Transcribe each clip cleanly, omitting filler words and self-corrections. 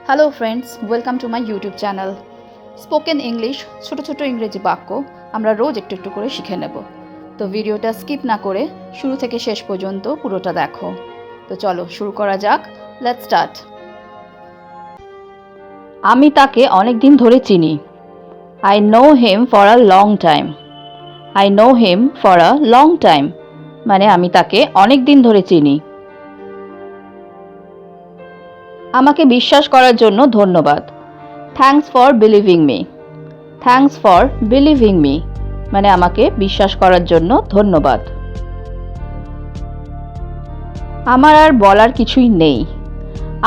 Hello friends, welcome to my YouTube channel spoken English. ছোটো ছোটো ইংরেজি বাক্য আমরা রোজ একটু একটু করে শিখে নেব। তো ভিডিওটা স্কিপ না করে শুরু থেকে শেষ পর্যন্ত পুরোটা দেখো। তো চলো শুরু করা যাক। Let's start. আমি তাকে অনেক দিন ধরে চিনি। I know him for a long time. I know him for a long time মানে আমি তাকে অনেক দিন ধরে চিনি। আমাকে বিশ্বাস করার জন্য ধন্যবাদ। Thanks for believing me. Thanks for believing me মানে আমাকে বিশ্বাস করার জন্য ধন্যবাদ। আমার আর বলার কিছুই নেই।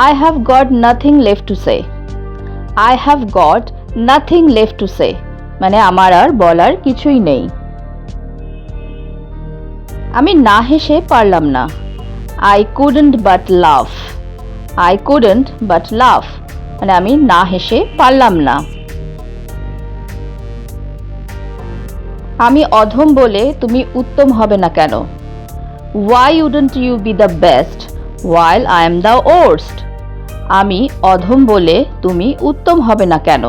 I have got nothing left to say. I have got nothing left to say মানে আমার আর বলার কিছুই নেই। আমি না হেসে পারলাম না। আই কুডন্ট বাট লাফ। আই কুডন্ট বাট লাফ মানে আমি না হেসে পারলাম না। আমি অধম বলে তুমি উত্তম হবে না কেন? Why wouldn't you be the best while I am the worst? আমি অধম বলে তুমি উত্তম হবে না কেন?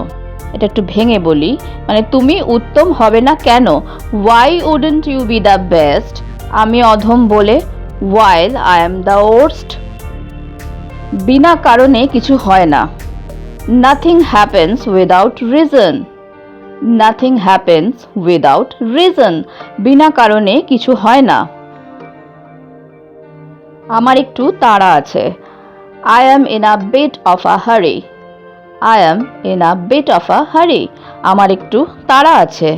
এটা একটু ভেঙে বলি, মানে তুমি উত্তম হবে না কেন? Why wouldn't you be the best? আমি অধম বলে while I am the worst? বিনা কারণে কিছু হয় না। Nothing happens without reason. Nothing happens without reason. বিনা কারণে কিছু হয় না। আমার একটু তাড়া আছে। I am in a bit of a hurry. I am in a bit of a hurry. আমার একটু তাড়া আছে।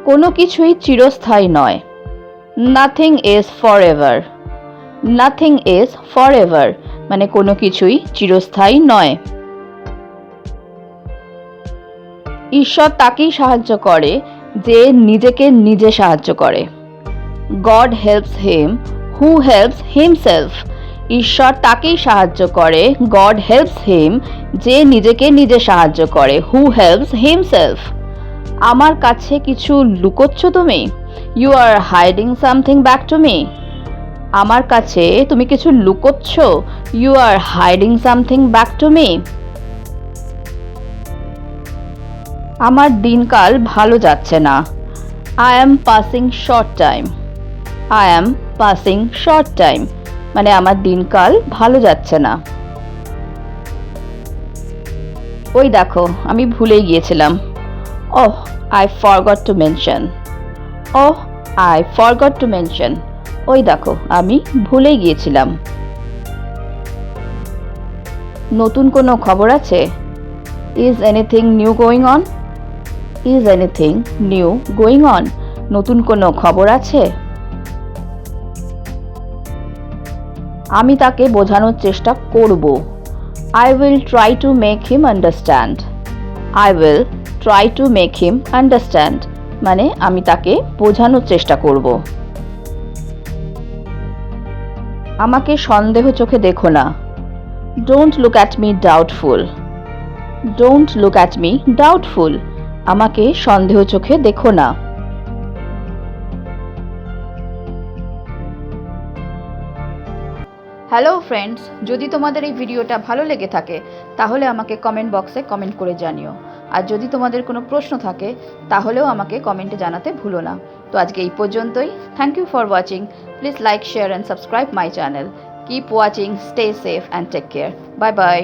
কোনো কিছুই চিরস্থায়ী নয়। Nothing is forever. Nothing is forever মানে কোনো কিছুই চিরস্থায়ী নয়। ঈশ্বর তাকেই সাহায্য করে যে নিজেকে নিজে সাহায্য করে। God helps him who helps himself. ঈশ্বর তাকেই সাহায্য করে। God helps him যে নিজেকে নিজে সাহায্য করে। Who helps himself. আমার কাছে কিছু লুকোচ্ছ তুমি? You are hiding something back to me. আমার কাছে তুমি কিছু লুকোচ্ছ? You are hiding something back to me. আমার দিনকাল ভালো যাচ্ছে না। I am passing short time. I am passing short time মানে আমার দিনকাল ভালো যাচ্ছে না। ওই দেখো আমি ভুলেই গিয়েছিলাম। Oh, I forgot to mention. Oh, I forgot to mention. ওই দেখো আমি ভুলেই গিয়েছিলাম। নতুন কোনো খবর আছে? Is anything new going on? Is anything new going on? নতুন কোনো খবর আছে? আমি তাকে বোঝানোর চেষ্টা করব। I will try to make him understand. I will try to make him understand মানে আমি তাকে বোঝানোর চেষ্টা করব। আমাকে সন্দেহ চোখে দেখো না। Don't look at me doubtful. Don't look at me doubtful আমাকে সন্দেহ চোখে দেখো না। হ্যালো ফ্রেন্ডস, যদি তোমাদের এই ভিডিওটা ভালো লেগে থাকে তাহলে আমাকে কমেন্ট বক্সে কমেন্ট করে জানিও। আর যদি তোমাদের কোনো প্রশ্ন থাকে তাহলেও আমাকে কমেন্টে জানাতে ভুলো না। তো আজকে এই পর্যন্তই। Thank you for watching. Please like, share and subscribe my channel. Keep watching, stay safe and take care. Bye by.